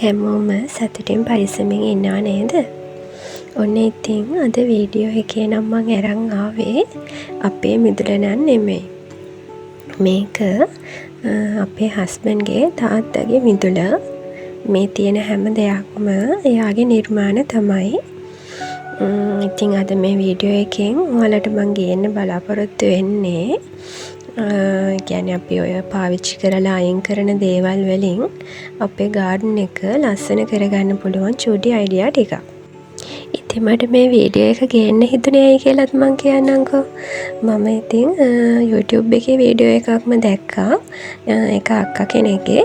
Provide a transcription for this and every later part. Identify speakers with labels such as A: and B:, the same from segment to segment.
A: හැමෝම සතුටින් පරිස්සමින් ඉන්නවා නේද? ඔන්න ඉතින් අද වීඩියෝ එකේ නම් මං අරන් ආවේ අපේ මිදුල නන් නෙමෙයි. මේක අපේ හස්බන්ඩ්ගේ තාත්තගේ මිදුල. මේ තියෙන හැම දෙයක්ම එයාගේ නිර්මාණ තමයි. ඉතින් අද මේ වීඩියෝ එකෙන් ඔයාලට මං ගේන්න බලාපොරොත්තු වෙන්නේ කියන්නේ අපි ඔය පාවිච්චි කරලා අයින් කරන දේවල් වලින් අපේ ගාඩන් එක ලස්සන කරගන්න පුළුවන් චූටි අයිඩියා ටිකක්. ඉතින් මට මේ වීඩියෝ එක ගේන්න හිතුනේ ඇයි කියලාත් මං කියන්නම්කෝ. මම ඉතින් YouTube එකේ වීඩියෝ එකක්ම දැක්කා. ඒක අක්කා කෙනෙක්ගේ.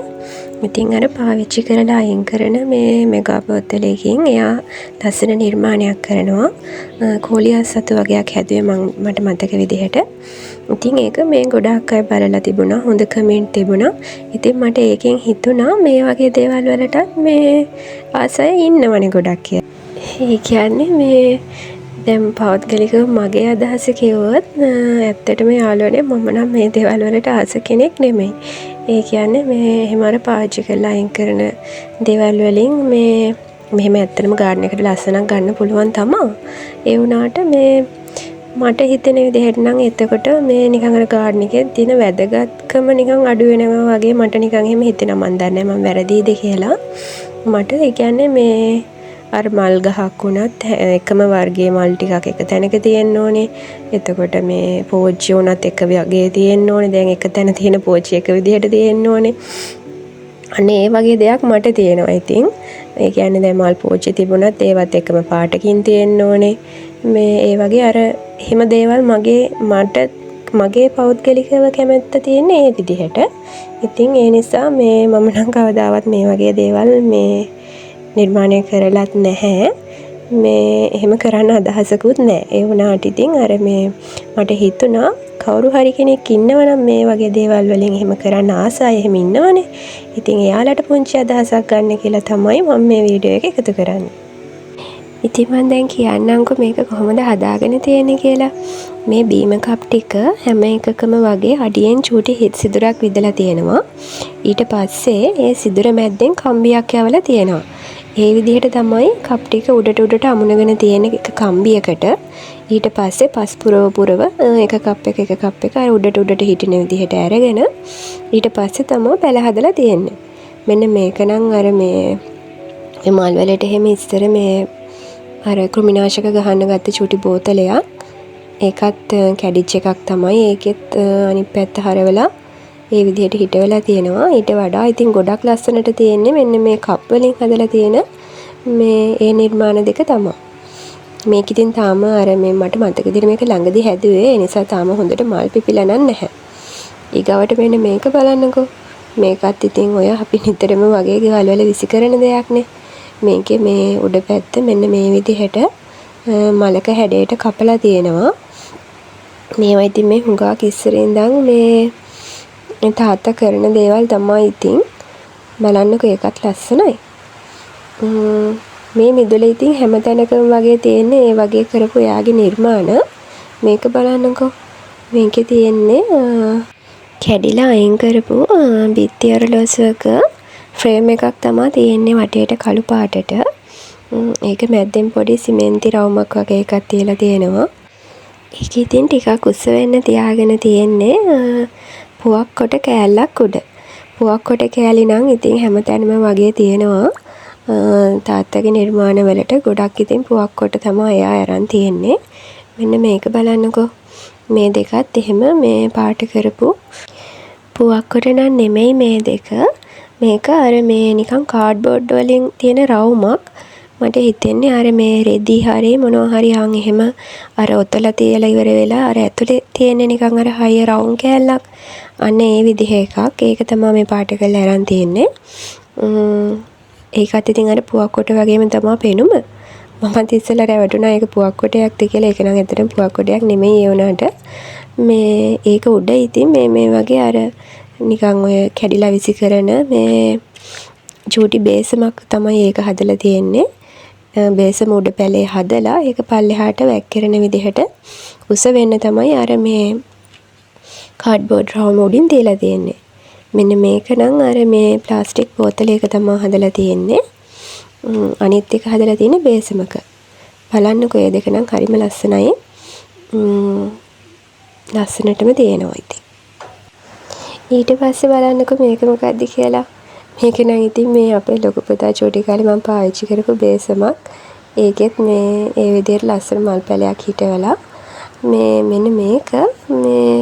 A: ඉතින් අර පාවිච්චි කරලා අයින් කරන මේ මෙගා බෝතලයකින් එයා ලස්සන නිර්මාණයක් කරනවා. කෝලියා සතු වගේක් හැදුවේ මට මතක විදිහට. ඉතින් ඒක මේ ගොඩක් අය බලලා තිබුණා. හොඳ කමෙන්ට් තිබුණා. ඉතින් මට ඒකෙන් හිතුණා මේ වගේ දේවල් වලටත් මේ ආසය ඉන්නවනේ ගොඩක් කියලා. ඒ කියන්නේ මේ දැන් පෞද්ගලිකව මගේ අදහස කිව්වොත් ඇත්තටම යාළුවනේ මම නම් මේ දේවල් වලට ආස කෙනෙක් නෙමෙයි. ඒ කියන්නේ මේ එහෙම අර පාවිච්චි කරලා අයින් කරන දේවල් වලින් මේ මෙහෙම ඇත්තටම ගාඩන් එකට ලස්සනක් ගන්න පුළුවන් තමයි. ඒ වුණාට මේ මට හිතෙන විදිහට නම් එතකොට මේ නිකන් අර ගාඩන් එකේ තියෙන වැදගත්කම නිකන් අඩු වෙනවා වගේ මට නිකන් එහෙම හිතෙනවා. මන් දන්නේ නැහැ මම වැරදිද කියලා. මට ඒ කියන්නේ මේ අර මල් ගහක් වුණත් එකම වර්ගයේ මල් ටිකක් එක තැනක තියෙන්න ඕනේ. එතකොට මේ පෝච්චි වුණත් එක වගේ තියෙන්න ඕනේ. දැන් එක තැන තියෙන පෝච්චි එක විදිහට තියෙන්න ඕනේ. අනේ ඒ වගේ දෙයක් මට තියෙනවා. ඉතින් ඒ කියන්නේ දැන් මල් පෝච්චි තිබුණත් ඒවත් එකම පාටකින් තියෙන්න ඕනේ. මේ ඒ වගේ අර හිම දේවල් මගේ පෞද්ගලිකව කැමැත්ත තියෙන්නේ ඒ විදිහට. ඉතින් ඒ නිසා මේ මම නම් කවදාවත් මේ වගේ දේවල් මේ නිර්මාණය කරලත් නැහැ. මේ එහෙම කරන්න අදහසකුත් නැහැ. ඒ වුණාට ඉතින් අර මේ මට හිතුණා කවුරු හරි කෙනෙක් ඉන්නවනම් මේ වගේ දේවල් වලින් එහෙම කරන්න ආසයි එහෙම ඉන්නවනේ. ඉතින් එයාලට පුංචි අදහසක් ගන්න කියලා තමයි මම මේ වීඩියෝ එක එකතු කරන්නේ. ඉතින් මම දැන් කියන්නම්කෝ මේක කොහොමද හදාගෙන තියෙන්නේ කියලා. මේ බීම කප් ටික හැම එකකම වගේ අඩියෙන් චූටි සිදුරක් විදලා තියෙනවා. ඊට පස්සේ ඒ සිදුර මැද්දෙන් කම්බියක් යවලා තියෙනවා. ඒ විදිහට තමයි කප් ටික උඩට අමුණගෙන තියෙන එක කම්බියකට. ඊට පස්සේ පස් පුරව එක කප් එක අර උඩට හිටින විදිහට අරගෙන ඊට පස්සේ තමයි පැල හදලා තියෙන්නේ. මෙන්න මේක නම් අර මේ මල් වලට එහෙම ඉස්සර මේ අර කෘමිනාශක ගහන්න ගත්ත චූටි බෝතලයක්. ඒකත් කැඩිච් එකක් තමයි. ඒකෙත් අනිත් පැත්ත හරවලා ඒ විදිහට හිටවලා තියෙනවා. ඊට වඩා ඉතින් ගොඩක් ලස්සනට තියෙන්නේ මෙන්න මේ කප් වලින් හදලා තියෙන මේ ඒ නිර්මාණ දෙක තමයි. මේක ඉතින් තාම අර මේ මට මතක විදිහට මේක ළඟදී හැදුවේ. ඒ නිසා තාම හොඳට මල් පිපිලා නැහැ. ඊගවට මෙන්න මේක බලන්නකෝ. මේකත් ඉතින් ඔය අපි නිතරම වගේ ගෙවල් වල විසි කරන දෙයක්නේ. මේකේ මේ උඩ පැත්ත මෙන්න මේ විදිහට මලක හැඩයට කපලා තියෙනවා. මේවා ඉතින් මේ හුඟක් ඉස්සරින් ඉඳන් මේ තාත්තා කරන දේවල් තමයි. ඉතින් බලන්නකෝ ඒකත් ලස්සනයි. මේ මිදුල ඉතින් හැම තැනකම වගේ තියෙන්නේ ඒ වගේ කරපු එයාගේ නිර්මාණ. මේක බලන්නකෝ. මේකේ තියෙන්නේ කැඩිලා අයින් කරපු බිත්ති අරලොස්සක ෆ්‍රේම් එකක් තමයි තියෙන්නේ වටේට කළු පාටට. ඒක මැද්දෙන් පොඩි සිමෙන්ති රවුමක් වගේ එකක් තියලා තියෙනවා. ඒක ඉතින් ටිකක් උස්ස වෙන්න තියාගෙන තියෙන්නේ පුවක් කොට කෑල්ලක් උඩ. පුවක් කොට කෑලි නම් ඉතින් හැමතැනම වගේ තියෙනවා. තාත්තගේ නිර්මාණ වලට ගොඩක් ඉතින් පුවක් කොට තමයි එයා අරන් තියෙන්නේ. මෙන්න මේක බලන්නකෝ. මේ දෙකත් එහෙම මේ පාට කරපු පුවක් කොට නම් නෙමෙයි මේ දෙක. මේක අර මේ නිකන් කාඩ්බෝඩ් වලින් තියෙන රවුමක්. මට හිතෙන්නේ අර මේ රෙදි හරි මොනවා හරි යන් එහෙම අර ඔතල තියලා ඉවර වෙලා අර ඇතුලේ තියෙන නිකන් අර හය රවුම් කෑල්ලක්. අන්න ඒ විදිහ එකක්. ඒක තමයි මේ පාට කරලා අරන් තියෙන්නේ. ඒකත් ඉතින් අර පුවක් කොට වගේම තමයි පෙනුම. මම ඉස්සෙල්ලා රැවටුණා ඒක පුවක් කොටයක්ද කියලා. ඒක නම් ඇත්තටම පුවක් කොටයක් නෙමෙයි ඒ වුණාට. මේ ඒක උඩ ඉතින් මේ වගේ අර නිකන් ඔය කැඩිලා විසි කරන මේ චූටි බේසමක් තමයි ඒක හදලා තියෙන්නේ. බේසම උඩ පැලේ හදලා ඒක පල්ලෙහාට වැක්කිරෙන විදිහට උස වෙන්න තමයි අර මේ කාඩ්බෝඩ් රවුම උඩින් තියලා තියෙන්නේ. මෙන්න මේක නම් අර මේ ප්ලාස්ටික් බෝතලයක තමයි හදලා තියෙන්නේ. අනිත් එක හදලා තියෙන්නේ බේසමක. බලන්නකෝ මේ දෙක නම් හරිම ලස්සනයි. ලස්සනටම තියෙනවා ඉතින්. ඊට පස්සේ බලන්නකෝ මේක මොකක්ද කියලා. මේක නම් ඉතින් මේ අපේ ලොකු පුතා චූටි කාලේ මම පාවිච්චි කරපු බේසමක්. ඒකෙත් මේ ඒ විදිහට ලස්සන මල් පැලයක් හිටවලා මේ මෙන්න මේක මේ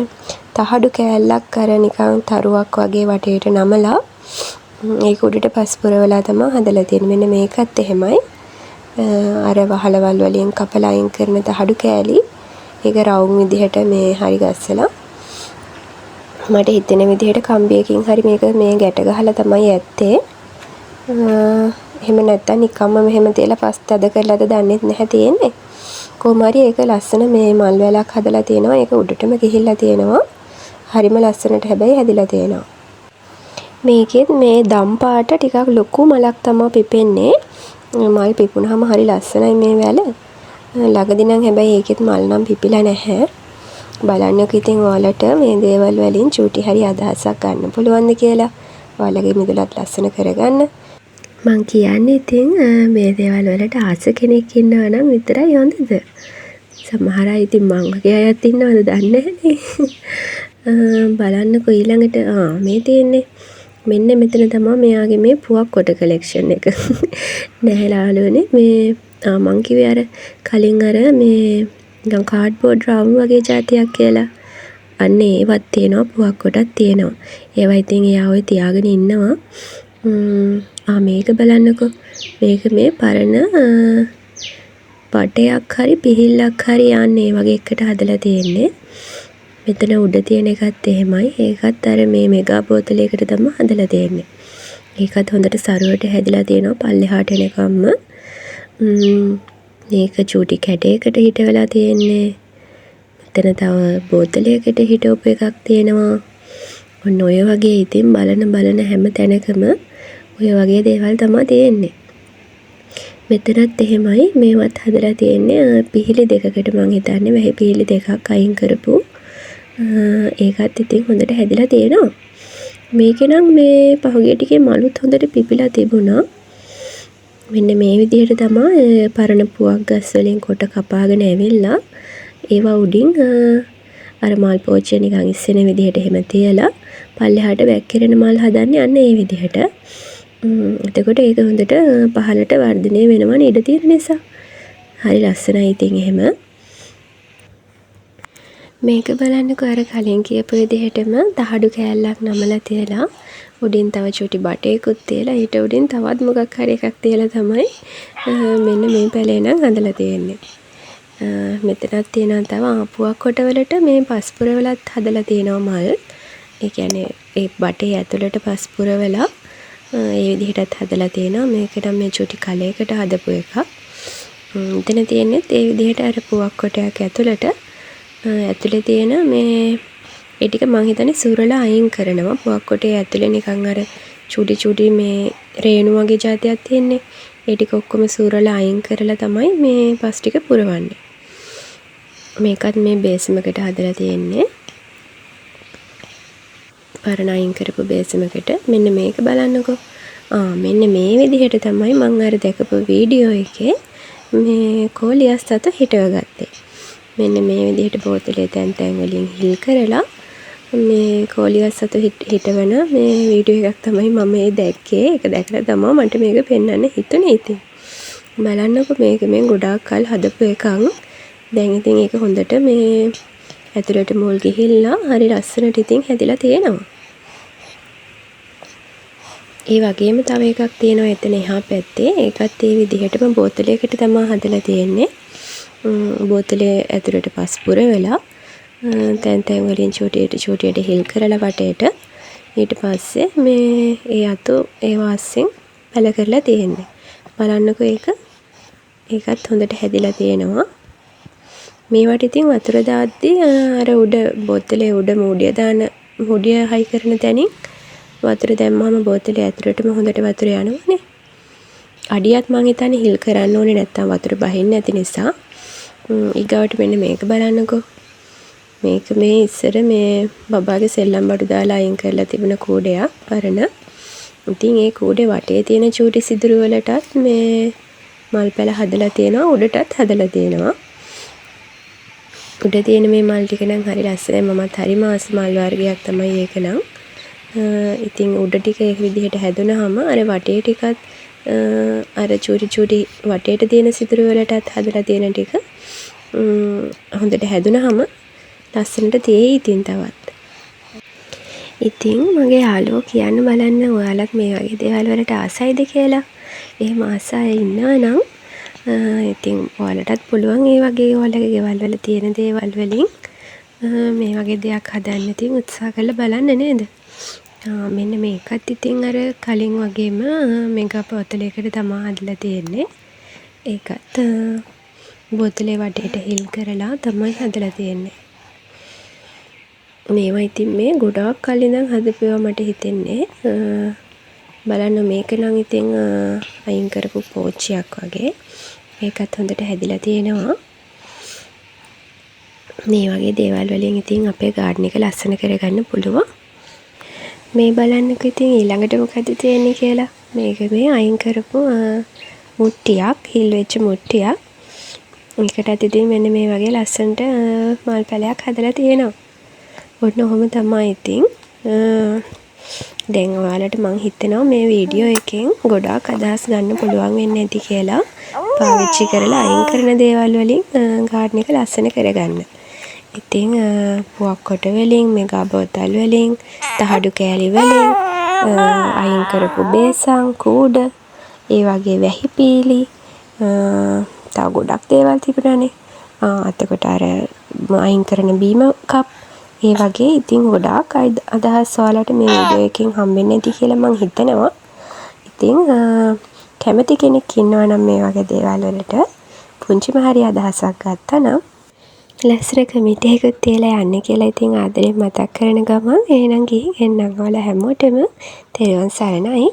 A: තහඩු කෑල්ලක් අර නිකන් තරුවක් වගේ වටේට නමලා ඒක උඩට පස් පුරවලා තමයි හදලා තියෙන්නේ. මෙන්න මේකත් එහෙමයි. අර වහලවල් වලින් කපලා අයින් කරන තහඩු කෑලි ඒක රවුම් විදිහට මේ හරි ගස්සලා මට හිතෙන විදිහට කම්බියකින් හරි මේක මේ ගැට ගහලා තමයි ඇත්තේ. එහෙම නැත්තම් නිකම්ම මෙහෙම තියලා පස් තද කරලාද දන්නෙත් නැහැ තියෙන්නේ. කොහොම හරි ඒක ලස්සන මේ මල් වැලක් හදලා තියෙනවා. ඒක උඩටම ගිහිල්ලා තියෙනවා. හරිම ලස්සනට හැබැයි හැදිලා තියෙනවා. මේකෙත් මේ දම් පාට ටිකක් ලොකු මලක් තමයි පිපෙන්නේ. මල් පිපුණාම හරි ලස්සනයි මේ වැල. ළඟදී නම් හැබැයි ඒකෙත් මල් නම් පිපිලා නැහැ. බලන්නකෝ ඉතින් ඔයාලට මේ දේවල් වලින් චූටි හරි අදහසක් ගන්න පුළුවන්ද කියලා. ඔයාලගේ මිදුලත් ලස්සන කරගන්න. මං කියන්නේ ඉතින් මේ දේවල් වලට ආස කෙනෙක් ඉන්නවා නම් විතරයි හොඳද? සමහර අය ඉතින් මං වගේ අයත් ඉන්නවද දන්නේ නැහැ. බලන්නකෝ ඊළඟට මේ තියෙන්නේ මෙන්න මෙතන තමයි මෙයාගේ මේ පුවක් කොට කලෙක්ෂන් එක. නැහැලාලුනේ මේ මං කිව්වේ අර කලින් අර මේ නිකන් කාඩ්බෝඩ් රවුම් වගේ જાතියක් කියලා. අන්න ඒවත් තියෙනවා පුවක් කොටක් තියෙනවා. ඒවා ඉතින් එයා ඔය තියාගෙන ඉන්නවා. මේක බලන්නකෝ. මේක මේ පරණ පටයක් හරි පිහිල්ලක් හරි යන්නේ වගේ එකට හදලා තියෙන්නේ. මෙතන උඩ තියෙන එකත් එහෙමයි. ඒකත් අර මේ මෙගා බෝතලයකට තමයි හදලා තියෙන්නේ. ඒකත් හොඳට සරුවට හැදිලා තියෙනවා පල්ලෙහාට එනකම්ම. මේක චූටි කැටයකට හිටවලා තියෙන්නේ. මෙතන තව බෝතලයකට හිටවපු එකක් තියෙනවා. ඔන්න ඔය වගේ ඉතින් බලන හැම තැනකම ඔය වගේ දේවල් තමයි තියෙන්නේ. මෙතනත් එහෙමයි මේවත් හදලා තියෙන්නේ පිහිලි දෙකකට මං හිතන්නේ වැහි පිහිලි දෙකක් අයින් කරපු. ඒකත් ඉතින් හොඳට හැදිලා තියෙනවා. මේකේ නම් මේ පහුගිය ටිකේ මලුත් හොඳට පිපිලා තිබුණා. මෙන්න මේ විදිහට තමයි පරණ පුවක් ගස් වලින් කොට කපාගෙන ඇවිල්ලා ඒවා උඩින් අර මල් පෝච්චිය නිකන් ඉස්සෙන විදිහට එහෙම තියලා පල්ලෙහාට වැක්කිරෙන මල් හදන්නේ අන්න ඒ විදිහට. එතකොට ඒක හොඳට පහළට වර්ධනය වෙනවා නේද තියෙන නිසා. හරි ලස්සනයි ඉතින් එහෙම. මේක බලන්නකෝ අර කලින් කියපු විදිහටම තහඩු කෑල්ලක් නමලා තියලා උඩින් තව චූටි බටේකුත් තියලා ඊට උඩින් තවත් මොකක් හරි එකක් තියලා තමයි මෙන්න මේ පැලේ නම් හදලා තියෙන්නේ. මෙතනත් තියෙනවා තව ආපුවක් කොටවලට මේ පස්පුරවලත් හදලා තියෙනවා මල්. ඒ කියන්නේ ඒ බටේ ඇතුළට පස්පුරවලා ඒ විදිහටත් හදලා තියෙනවා. මේක නම් මේ චූටි කලයකට හදපු එකක්. මෙතන තියෙන්නේ ඒ විදිහට අර පුවක් කොටයක් ඇතුළට ඇතුලේ තියෙන මේ ඒ ටික මං හිතන්නේ සුරලා අයින් කරනවා. පුවක් කොටේ ඇතුලේ නිකන් අර චූටි මේ රේණු වගේ જાතියක් තියෙන්නේ. ඒ ටික ඔක්කොම සුරලා අයින් කරලා තමයි මේ පස් ටික පුරවන්නේ. මේකත් මේ බේසමකට හදලා තියෙන්නේ. පරණ අයින් කරපු බේසමකට. මෙන්න මේක බලන්නකෝ. මෙන්න මේ විදිහට තමයි මං අර දැකපු වීඩියෝ එකේ මේ කෝලියස් සතු හිටවගත්තේ. මෙන්න මේ විදිහට බෝතලේ තැන් වලින් හිල් කරලා මේ කෝලියස් සතු හිටවන මේ වීඩියෝ එකක් තමයි මම මේ දැක්කේ. ඒක දැකලා තමයි මට මේක පෙන්වන්න හිතුනේ ඉතින්. බලන්නකෝ මේක මේ ගොඩාක් කල් හදපු එකක්. දැන් ඉතින් ඒක හොඳට මේ ඇතුළට මුල් ගිහිල්ලා හරි ලස්සනට ඉතින් හැදිලා තියෙනවා. ඒ වගේම තව එකක් තියෙනවා එතන එහා පැත්තේ. ඒකත් ඒ විදිහටම බෝතලයකට තමයි හදලා තියෙන්නේ. බෝතලේ ඇතුළට පස් පුරවලා තැන් වලින් චූටියට හිල් කරලා වටේට ඊට පස්සේ මේ ඒ අතු ඒ වාස්සෙන් පැල කරලා තියෙන්නේ. බලන්නකෝ ඒකත් හොඳට හැදිලා තියෙනවා. මේවට ඉතින් වතුර දාද්දී අර උඩ බෝතලේ උඩ මුඩිය හයි කරන තැනින් වතුර දැම්මම බෝතලේ ඇතුළටම හොඳට වතුර යනවනේ. අඩියත් මං හිතන්නේ හිල් කරන්න ඕනේ නැත්තම් වතුර බහින්නේ නැති නිසා. ඊගාවට මෙන්න මේක බලන්නකෝ. මේක මේ ඉස්සර මේ බබාගේ සෙල්ලම් බඩු දාලා අයින් කරලා තිබුණ කූඩයක් පරණ. ඉතින් ඒ කූඩේ වටේ තියෙන චූටි සිදුරු වලටත් මේ මල් පැල හදලා තියෙනවා, උඩටත් හදලා තියෙනවා. උඩ තියෙන මේ මල් ටික නම් හරි ලස්සනයි. මමත් හරි මාස් මල් වර්ගයක් තමයි ඒක නම්. ඉතින් උඩ ටික ඒක විදිහට හැදුනහම අර වටේ ටිකත් අර චූටි වටේට තියෙන සිදුරු වලටත් හදලා තියෙන ටික හොඳට හැදුනහම ලස්සනට තියෙයි ඉතින් තවත්. ඉතින් මගේ යාළුවෝ කියන්න බලන්න ඔයාලත් මේ වගේ දේවල් වලට ආසයිද කියලා. එහෙම ආස අය ඉන්නවා නම් ඉතින් ඔයාලටත් පුළුවන් ඒ වගේ ඔයාලගේ ගෙවල් වල තියෙන දේවල් වලින් මේ වගේ දෙයක් හදන්න ඉතින් උත්සාහ කරලා බලන්න නේද? මෙන්න මේකත් ඉතින් අර කලින් වගේම මෙගා බෝතලයකට තමයි හදලා තියෙන්නේ. ඒකත් බෝතලේ වටේට හිල් කරලා තමයි හදලා තියෙන්නේ. මේවා ඉතින් මේ ගොඩාක් කලින් ඉඳන් හදපුවා මට හිතෙන්නේ. බලන්න මේක නම් ඉතින් අයින් කරපු පෝච්චියක් වගේ. ඒකත් හොඳට හැදිලා තියෙනවා. මේ වගේ දේවල් වලින් ඉතින් අපේ ගාඩන් එක ලස්සන කරගන්න පුළුවන්. මේ බලන්නකෝ ඉතින් ඊළඟට මොකද තියෙන්නේ කියලා. මේක මේ අයින් කරපු මුට්ටියක්, හිල් වෙච්ච මුට්ටියක්. මේකටත් ඉතින් මෙන්න මේ වගේ ලස්සනට මල් පැලයක් හදලා තියෙනවා. ඔන්න ඔහොම තමයි ඉතින්. දැන් ඔයාලට මං හිතනවා මේ වීඩියෝ එකෙන් ගොඩාක් අදහස් ගන්න පුළුවන් වෙන්නේ නැති කියලා. පාවිච්චි කරලා අයින් කරන දේවල් වලින් ගාඩන් එක ලස්සන කරගන්න. ඉතින් පුවක් කොට වලින්, මෙගා බෝතල් වලින්, තහඩු කෑලි වලින්, අයින් කරපු බේසන්, කූඩ, ඒ වගේ වැහි පීලි, තව ගොඩක් දේවල් තිබුණානේ. එතකොට අර අයින් කරන බීම කප්, ඒ වගේ ඉතින් ගොඩාක් අදහස් ඔයාලට මේ වීඩියෝ එකෙන් හම්බෙන්නේ නැති කියලා මං හිතනවා. ඉතින් කැමති කෙනෙක් ඉන්නවා නම් මේ වගේ දේවල් වලට පුංචිම හරි අදහසක් ගත්තා නම් ලස්සන කමෙන්ට් එකකුත් තියලා යන්න කියලා ඉතින් ආදරෙන් මතක් කරන ගමන් එහෙනම් ගිහින් එන්නම් ඔයාලා හැමෝටම තෙරුවන් සරණයි.